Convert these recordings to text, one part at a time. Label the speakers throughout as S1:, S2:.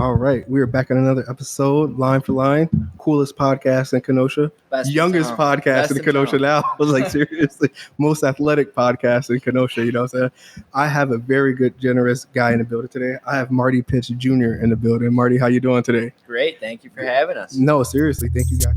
S1: All right, we are back on another episode, Line for Line, coolest podcast in Kenosha, youngest podcast in Kenosha now. I was like, seriously, most athletic podcast in Kenosha, you know what I'm saying? I have a very good, generous guy in the building today. I have Marty Pitts Jr. in the building. Marty, how you doing today?
S2: Great, thank you for having us.
S1: No, seriously, thank you guys.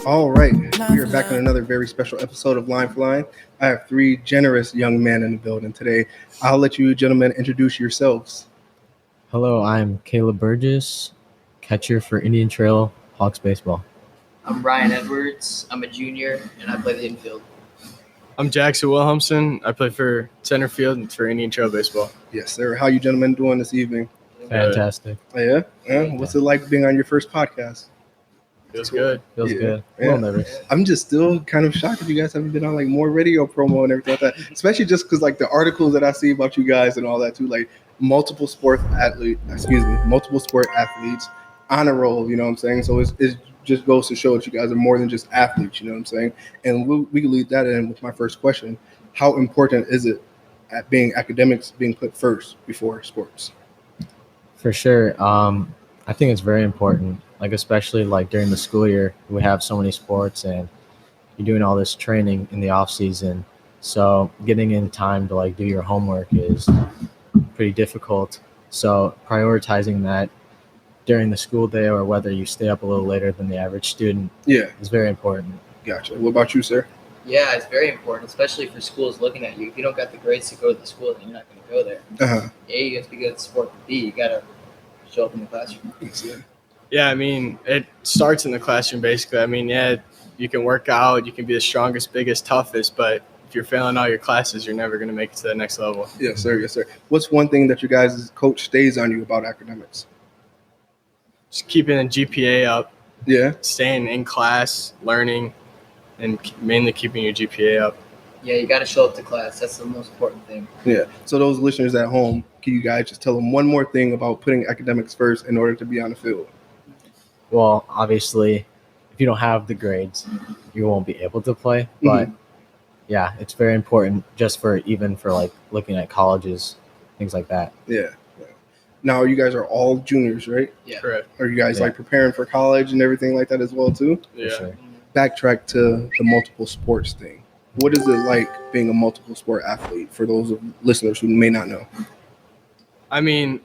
S1: All right, we are back on another very special episode of Line for Line. I have three generous young men in the building today. I'll let you gentlemen introduce yourselves.
S3: Hello, I'm Caleb Burgess, catcher for Indian Trail Hawks baseball.
S2: I'm Ryan Edwards. I'm a junior, and I play the infield.
S4: I'm Jackson Wilhelmson. I play for center field and for Indian Trail baseball.
S1: Yes, sir. How you gentlemen doing this evening?
S3: Fantastic.
S1: Yeah? What's it like being on your first podcast?
S4: Feels good.
S3: Feels good.
S1: Yeah.
S3: A little nervous.
S1: I'm just still kind of shocked that you guys haven't been on like more radio promo and everything like that. Especially just because like the articles that I see about you guys and all that too, like multiple sport athletes on a roll. You know what I'm saying? So it just goes to show that you guys are more than just athletes. You know what I'm saying? And we can lead that in with my first question: how important is it at being academics being put first before sports?
S3: For sure. I think it's very important. Like especially like during the school year, we have so many sports and you're doing all this training in the off season. So getting in time to like do your homework is pretty difficult. So prioritizing that during the school day or whether you stay up a little later than the average student is very important.
S1: Gotcha. What about you, sir?
S2: Yeah, it's very important, especially for schools looking at you. If you don't got the grades to go to the school, then you're not going to go there.
S1: Uh-huh.
S2: A, you have to be good at sport, but B, you got to show up in the classroom.
S4: Yeah, I mean, it starts in the classroom basically. I mean, yeah, you can work out, you can be the strongest, biggest, toughest, but if you're failing all your classes, you're never going to make it to the next level.
S1: Yes, sir. Yes, sir. What's one thing that you guys' coach stays on you about academics?
S4: Just keeping a GPA up,
S1: Yeah.
S4: staying in class, learning, and mainly keeping your GPA up.
S2: Yeah, you got to show up to class. That's the most important thing.
S1: Yeah. So those listeners at home, can you guys just tell them one more thing about putting academics first in order to be on the field?
S3: Well, obviously, if you don't have the grades, you won't be able to play. But yeah, it's very important just for like looking at colleges, things like that.
S1: Yeah. Now, you guys are all juniors, right?
S2: Yeah.
S4: Correct.
S1: Are you guys like preparing for college and everything like that as well too?
S4: Yeah.
S3: For sure.
S1: Backtrack to the multiple sports thing. What is it like being a multiple sport athlete for those of listeners who may not know?
S4: I mean,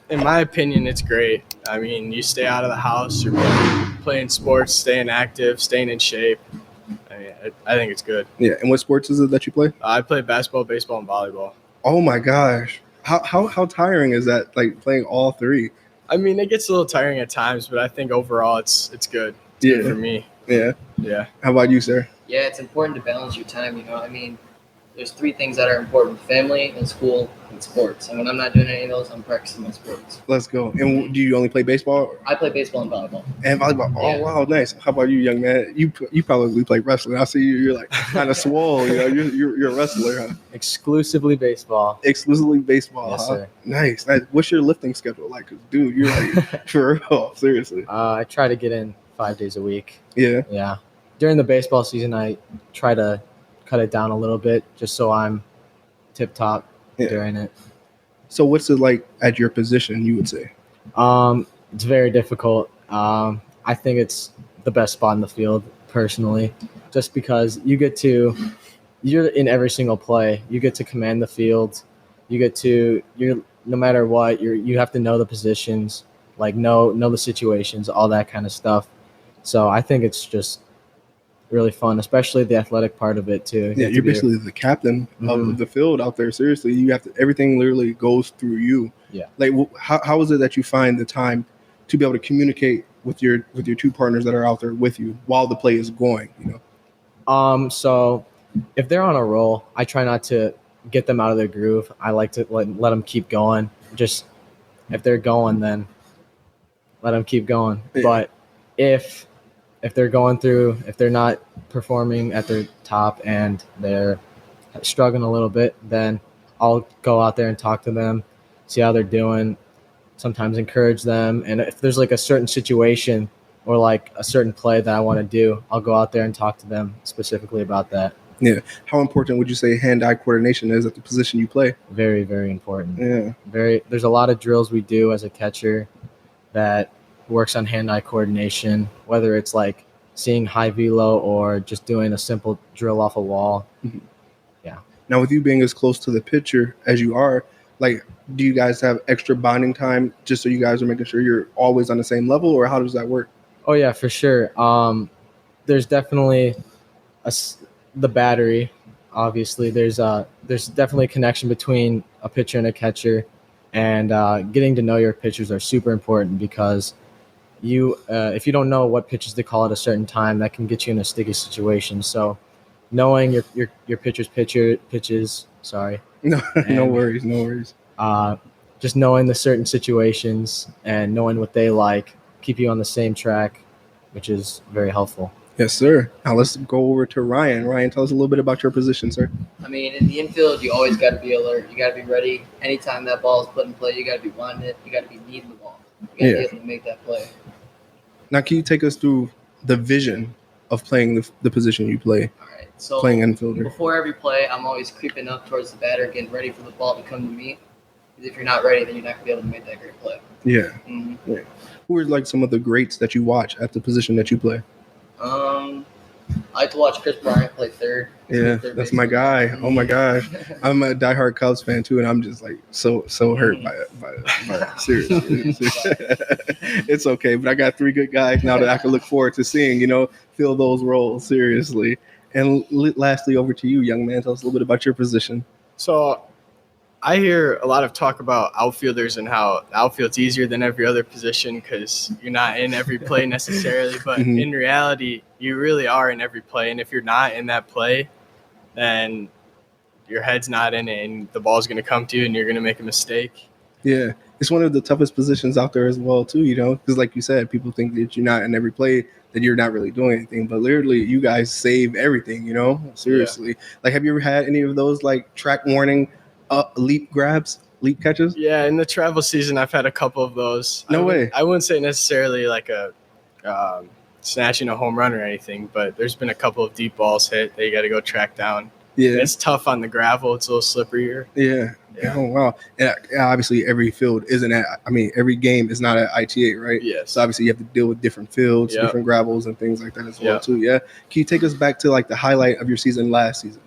S4: in my opinion, it's great. I mean, you stay out of the house, you're playing sports, staying active, staying in shape. I mean, I think it's good.
S1: Yeah. And what sports is it that you play?
S4: I play basketball, baseball, and volleyball.
S1: Oh my gosh. How tiring is that, like playing all three?
S4: I mean, it gets a little tiring at times, but I think overall it's good. It's good for me.
S1: Yeah.
S4: Yeah.
S1: How about you, sir?
S2: Yeah, it's important to balance your time, you know. I mean, there's three things that are important: family and school and sports. And when I'm not doing any of those, I'm practicing my sports.
S1: Let's go. And do you only play baseball?
S2: I play baseball and volleyball.
S1: And volleyball. Oh,
S2: Yeah.
S1: wow, nice. How about you, young man? You probably play wrestling. I see you. You're like kind of swole. You know, you're a wrestler, huh?
S3: Exclusively baseball.
S1: Exclusively baseball.
S3: Yes,
S1: huh?
S3: sir.
S1: Nice. What's your lifting schedule like? 'Cause, dude, you're like for real. Seriously.
S3: I try to get in 5 days a week.
S1: Yeah.
S3: Yeah. During the baseball season, I try to cut it down a little bit just so I'm tip-top during it.
S1: So what's it like at your position, you would say?
S3: It's very difficult. I think it's the best spot in the field, personally, just because you're in every single play. You get to command the field. No matter what, you have to know the positions, like know the situations, all that kind of stuff. So I think it's just really fun, especially the athletic part of it too.
S1: Yeah, you're basically the captain of the field out there. Seriously, you have to. Everything literally goes through you.
S3: Yeah.
S1: Like, how is it that you find the time to be able to communicate with your two partners that are out there with you while the play is going? You know.
S3: So if they're on a roll, I try not to get them out of their groove. I like to let them keep going. Just if they're going, then let them keep going.
S1: Yeah.
S3: But if they're going through, if they're not performing at their top and they're struggling a little bit, then I'll go out there and talk to them, see how they're doing, sometimes encourage them. And if there's like a certain situation or like a certain play that I want to do, I'll go out there and talk to them specifically about that.
S1: Yeah. How important would you say hand-eye coordination is at the position you play?
S3: Very, very important.
S1: Yeah.
S3: There's a lot of drills we do as a catcher that works on hand-eye coordination, whether it's like seeing high velo or just doing a simple drill off a wall.
S1: Mhm.
S3: Yeah.
S1: Now, with you being as close to the pitcher as you are, like, do you guys have extra bonding time just so you guys are making sure you're always on the same level, or how does that work?
S3: Oh yeah, for sure. There's definitely the battery. Obviously, there's definitely a connection between a pitcher and a catcher, and getting to know your pitchers are super important because if you don't know what pitches to call at a certain time, that can get you in a sticky situation. So, knowing your pitcher's pitches. Sorry.
S1: No, no worries.
S3: Just knowing the certain situations and knowing what they like, keep you on the same track, which is very helpful.
S1: Yes, sir. Now let's go over to Ryan. Ryan, tell us a little bit about your position, sir.
S2: I mean, in the infield, you always got to be alert. You got to be ready. Anytime that ball is put in play, you got to be wanting it. You got to be needing the ball. You got to be able to make that play.
S1: Now, can you take us through the vision of playing the position you play,
S2: All right. So
S1: playing infielder?
S2: before every play, I'm always creeping up towards the batter, getting ready for the ball to come to me. Because if you're not ready, then you're not going to be able to make that great play.
S1: Yeah.
S2: Mm-hmm.
S1: Yeah. Who are like some of the greats that you watch at the position that you play?
S2: I like to watch Chris Bryant play third.
S1: Yeah, that's my guy. Oh my gosh, I'm a diehard Cubs fan too, and I'm just like so hurt by it. Seriously. It's okay, but I got three good guys now that I can look forward to seeing. Fill those roles seriously. And lastly, over to you, young man. Tell us a little bit about your position.
S4: So I hear a lot of talk about outfielders and how the outfield's easier than every other position because you're not in every play necessarily. But
S1: Mhm.
S4: in reality, you really are in every play. And if you're not in that play, then your head's not in it and the ball's going to come to you and you're going to make a mistake.
S1: Yeah, it's one of the toughest positions out there as well too. Because like you said, people think that you're not in every play, that you're not really doing anything. But literally, you guys save everything. Seriously. Like, have you ever had any of those like track warning? Leap grabs, leap catches?
S4: Yeah, in the travel season, I've had a couple of those.
S1: No way.
S4: I wouldn't say necessarily like a snatching a home run or anything, but there's been a couple of deep balls hit that you got to go track down.
S1: Yeah.
S4: It's tough on the gravel. It's a little slipperier.
S1: Yeah. Oh, wow. And obviously, every field isn't every game is not at ITA, right?
S4: Yes.
S1: So obviously, you have to deal with different fields,
S4: Yep.
S1: different gravels, and things like that as well,
S4: Yep.
S1: too. Yeah. Can you take us back to like the highlight of your season last season?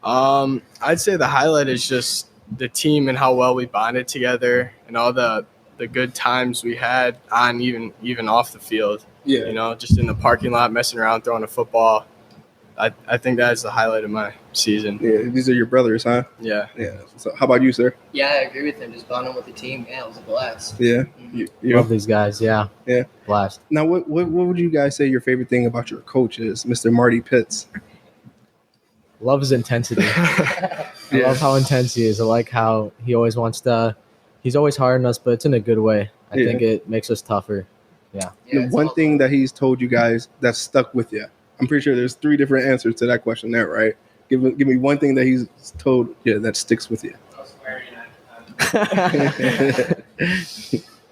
S4: I'd say the highlight is just the team and how well we bonded together and all the good times we had on even off the field.
S1: Yeah.
S4: Just in the parking lot, messing around, throwing a football. I think that's the highlight of my season.
S1: Yeah. These are your brothers, huh?
S4: Yeah.
S1: Yeah. So how about you, sir?
S2: Yeah, I agree with him. Just bonding with the team. Yeah, it was a blast.
S1: Yeah.
S2: Mhm.
S3: Love these guys. Yeah.
S1: Yeah.
S3: Blast.
S1: Now, what would you guys say your favorite thing about your coach is, Mr. Marty Pitts?
S3: Love his intensity. I
S1: Yeah.
S3: love how intense he is. I like how he always he's always hard on us, but it's in a good way. I
S1: Yeah.
S3: think it makes us tougher.
S2: Yeah,
S1: The
S2: it's
S1: one
S2: all
S1: thing
S2: love.
S1: that he's told you guys that stuck with you. I'm pretty sure there's 3 different answers to that question there, right? Give me one thing that he's told you that sticks with you.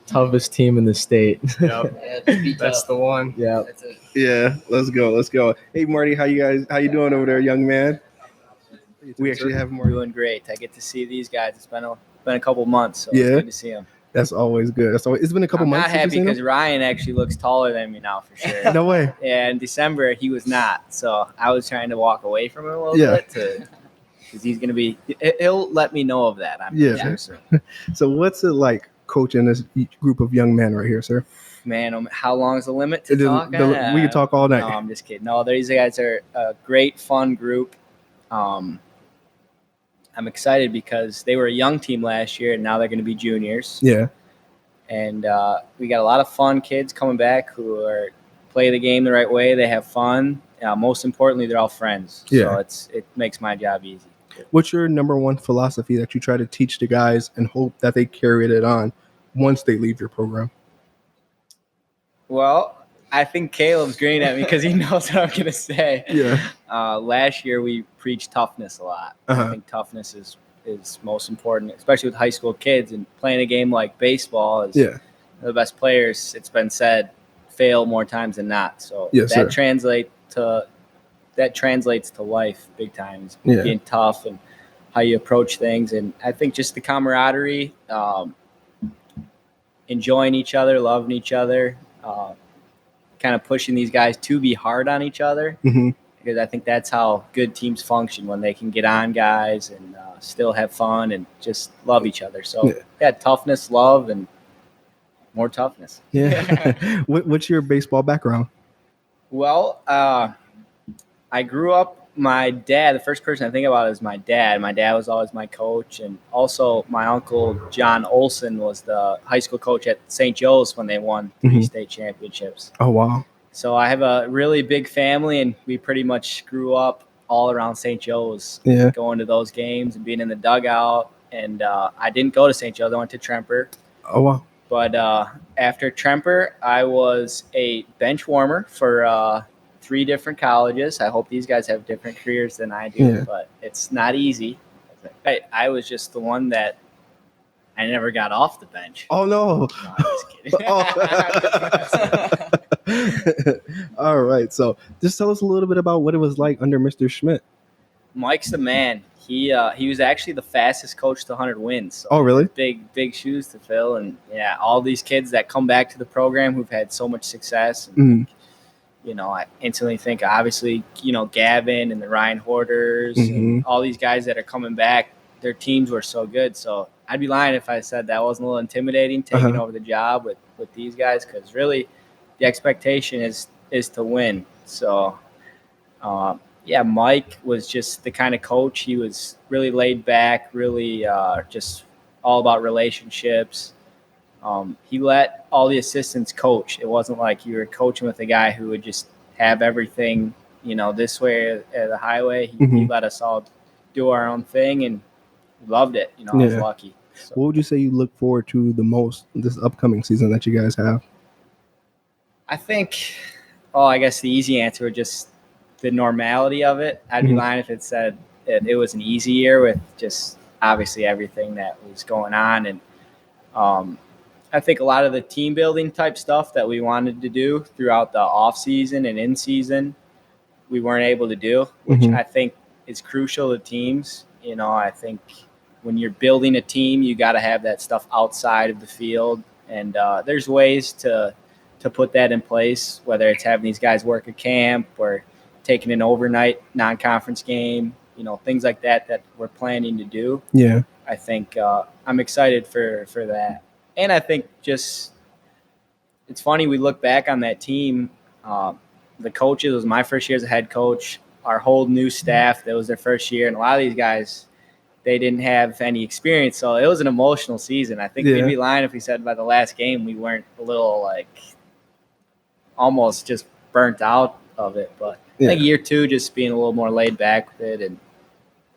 S3: Toughest team in the state.
S4: Yep.
S2: Yeah, just be
S4: That's
S2: tough.
S4: the one.
S3: Yeah.
S2: That's it.
S1: Yeah, let's go. Hey, Marty, how you doing over there, young man? We actually have Marty.
S5: Doing great. I get to see these guys. It's been a couple months, so
S1: Yeah.
S5: it's good to see them.
S1: That's always good. It's been a couple
S5: I'm
S1: months
S5: not
S1: since
S5: happy
S1: you've seen
S5: because
S1: him?
S5: Ryan actually looks taller than me now for sure.
S1: No way.
S5: Yeah, in December he was not, so I was trying to walk away from him a little
S1: Yeah.
S5: bit because he's gonna be. He'll let me know of that. I'm
S1: Yeah.
S5: sure. So,
S1: So what's it like coaching this group of young men right here, sir?
S5: man, how long is the limit to
S1: We
S5: talk?
S1: can talk all night.
S5: No, I'm just kidding. No, these guys are a great, fun group. I'm excited because they were a young team last year, and now they're going to be juniors.
S1: Yeah.
S5: And we got a lot of fun kids coming back who are play the game the right way. They have fun. Most importantly, they're all friends.
S1: Yeah.
S5: So it makes my job easy.
S1: What's your number one philosophy that you try to teach the guys and hope that they carry it on once they leave your program?
S5: Well, I think Caleb's grinning at me because he knows what I'm going to say.
S1: Yeah.
S5: Last year, we preached toughness a lot.
S1: Uh-huh.
S5: I think toughness is most important, especially with high school kids. And playing a game like baseball is the best players, it's been said, fail more times than not. So that translates to life big time. Being tough and how you approach things. And I think just the camaraderie, enjoying each other, loving each other, kind of pushing these guys to be hard on each other, because I think that's how good teams function, when they can get on guys and still have fun and just love each other. So toughness, love, and more toughness.
S1: Yeah. What's your baseball background?
S5: Well, I grew up, my dad, the first person I think about is my dad. My dad was always my coach. And also my uncle, John Olson, was the high school coach at St. Joe's when they won 3 state championships.
S1: Oh, wow.
S5: So I have a really big family, and we pretty much grew up all around St. Joe's, going to those games and being in the dugout. And I didn't go to St. Joe's. I went to Tremper.
S1: Oh, wow.
S5: But after Tremper, I was a bench warmer for 3 different colleges. I hope these guys have different careers than I do, but it's not easy. I was just the one that I never got off the bench.
S1: Oh, no.
S5: I'm just kidding.
S1: All right. So just tell us a little bit about what it was like under Mr. Schmidt.
S5: Mike's the man. He was actually the fastest coach to 100 wins. So
S1: oh, really?
S5: Big shoes to fill. And, all these kids that come back to the program who've had so much success. And, I instantly think, obviously, Gavin and the Ryan Hoarders and all these guys that are coming back, their teams were so good. So I'd be lying if I said that wasn't a little intimidating, taking over the job with these guys, because really the expectation is to win. So, Mike was just the kind of coach. He was really laid back, really just all about relationships. He let all the assistants coach. It wasn't like you were coaching with a guy who would just have everything, this way at the highway. He let us all do our own thing, and loved it. I was lucky. So.
S1: What would you say you look forward to the most this upcoming season that you guys have?
S5: I think, I guess the easy answer would just the normality of it. I'd be lying if it said it was an easy year with just obviously everything that was going on. And I think a lot of the team building type stuff that we wanted to do throughout the off season and in season, we weren't able to do, which I think is crucial to teams. I think when you're building a team, you got to have that stuff outside of the field. And there's ways to put that in place, whether it's having these guys work a camp or taking an overnight non-conference game, things like that we're planning to do.
S1: Yeah.
S5: I think I'm excited for that. And I think just it's funny, we look back on that team, the coaches, it was my first year as a head coach, our whole new staff, that was their first year. And a lot of these guys, they didn't have any experience. So it was an emotional season. I think we'd be lying if we said by the last game we weren't a little almost just burnt out of it. But I think year 2, just being a little more laid back with it and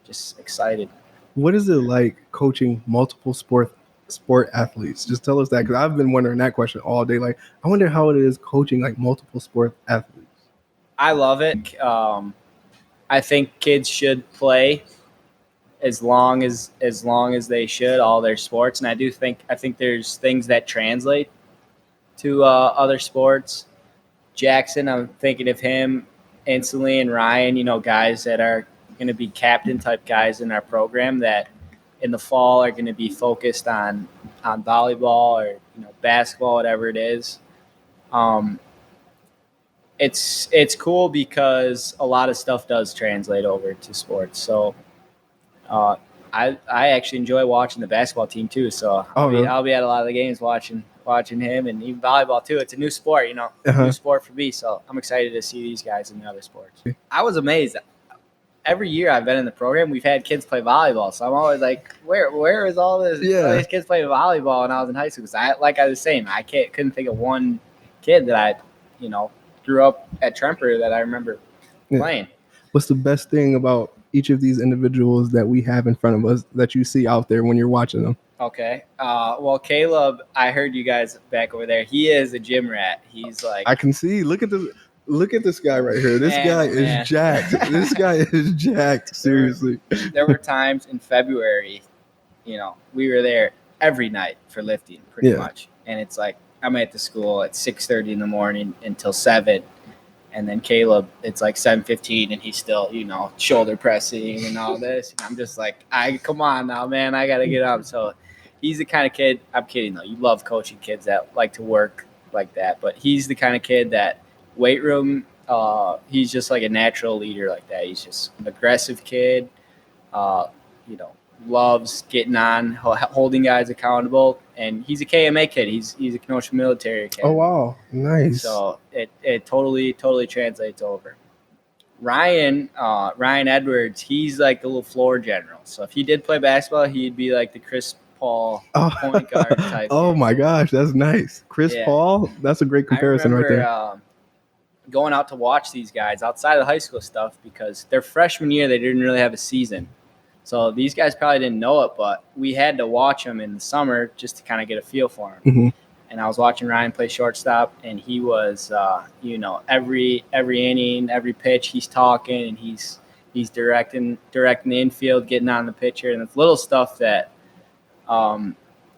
S5: just excited.
S1: What is it like coaching multiple sport athletes? Just tell us that, because I've been wondering that question all day. Like, I wonder how it is coaching multiple sport athletes.
S5: I love it. I think kids should play as long as they should, all their sports. And I think there's things that translate to other sports. Jackson, I'm thinking of him instantly, and Ryan, guys that are going to be captain type guys in our program that in the fall are going to be focused on volleyball or basketball, whatever it is. It's cool because a lot of stuff does translate over to sports. So I actually enjoy watching the basketball team too. So I'll be at a lot of the games watching him, and even volleyball too. It's a new sport, new sport for me. So I'm excited to see these guys in the other sports. I was amazed. Every year I've been in the program, we've had kids play volleyball. So I'm always like, where is all this?
S1: Yeah.
S5: All these kids playing volleyball when I was in high school. Because like I was saying, couldn't think of one kid that I, grew up at Tremper that I remember playing.
S1: What's the best thing about each of these individuals that we have in front of us that you see out there when you're watching them?
S5: Okay. Well, Caleb, I heard you guys back over there. He is a gym rat. He's like,
S1: I can see. Look at this guy right here. This guy is jacked. This guy is jacked. Seriously.
S5: There were times in February, we were there every night for lifting pretty much. And it's like, I'm at the school at 6:30 in the morning until 7. And then Caleb, it's like 7:15 and he's still, shoulder pressing and all this. And I'm just like, come on now, man, I got to get up. So he's the kind of kid, I'm kidding though, you love coaching kids that like to work like that. But he's the kind of kid that weight room, he's just like a natural leader like that. He's just an aggressive kid, loves getting on, holding guys accountable. And he's a KMA kid. He's a Kenosha military kid.
S1: Oh, wow. Nice.
S5: So it totally translates over. Ryan Edwards, he's like the little floor general. So if he did play basketball, he'd be like the Chris Paul point guard type.
S1: Oh, my gosh. That's nice. Chris Paul, that's a great comparison right there.
S5: Going out to watch these guys outside of the high school stuff because their freshman year, they didn't really have a season. So these guys probably didn't know it, but we had to watch them in the summer just to kind of get a feel for them.
S1: Mm-hmm.
S5: And I was watching Ryan play shortstop, and he was, every inning, every pitch, he's talking and he's directing the infield, getting on the pitcher, and it's little stuff that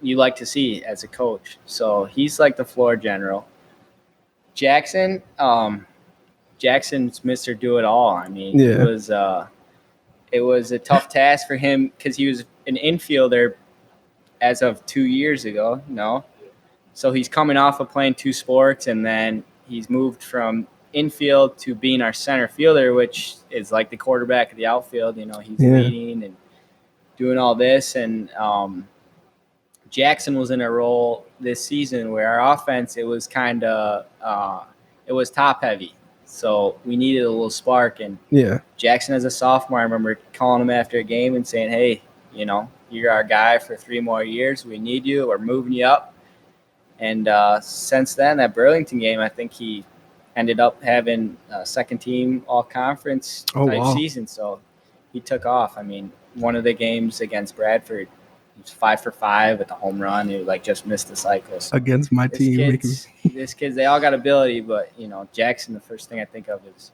S5: you like to see as a coach. So he's like the floor general. Jackson's Mr. Do It All. I mean, it was a tough task for him because he was an infielder as of 2 years ago. So he's coming off of playing 2 sports, and then he's moved from infield to being our center fielder, which is like the quarterback of the outfield. He's leading and doing all this. And Jackson was in a role this season where our offense, it was kind of it was top heavy. So we needed a little spark. And Jackson, as a sophomore, I remember calling him after a game and saying, hey, you're our guy for 3 more years. We need you. We're moving you up. And since then, that Burlington game, I think he ended up having a second-team all-conference type season. So he took off. I mean, one of the games against Bradford, he was 5 for 5 with the home run. He just missed the cycle. So
S1: against my team.
S5: These kids, they all got ability, but Jackson, the first thing I think of is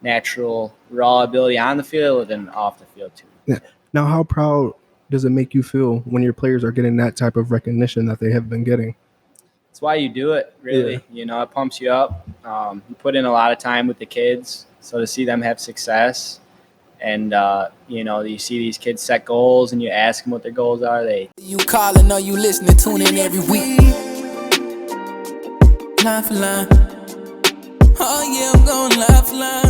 S5: natural raw ability on the field and off the field too.
S1: Yeah. Now, how proud does it make you feel when your players are getting that type of recognition that they have been getting?
S5: It's why you do it, really. It pumps you up. You put in a lot of time with the kids, so to see them have success. And, you see these kids set goals and you ask them what their goals are.
S6: You calling or you listening, tune in every week. Line for line. Oh, yeah, I'm going line for line.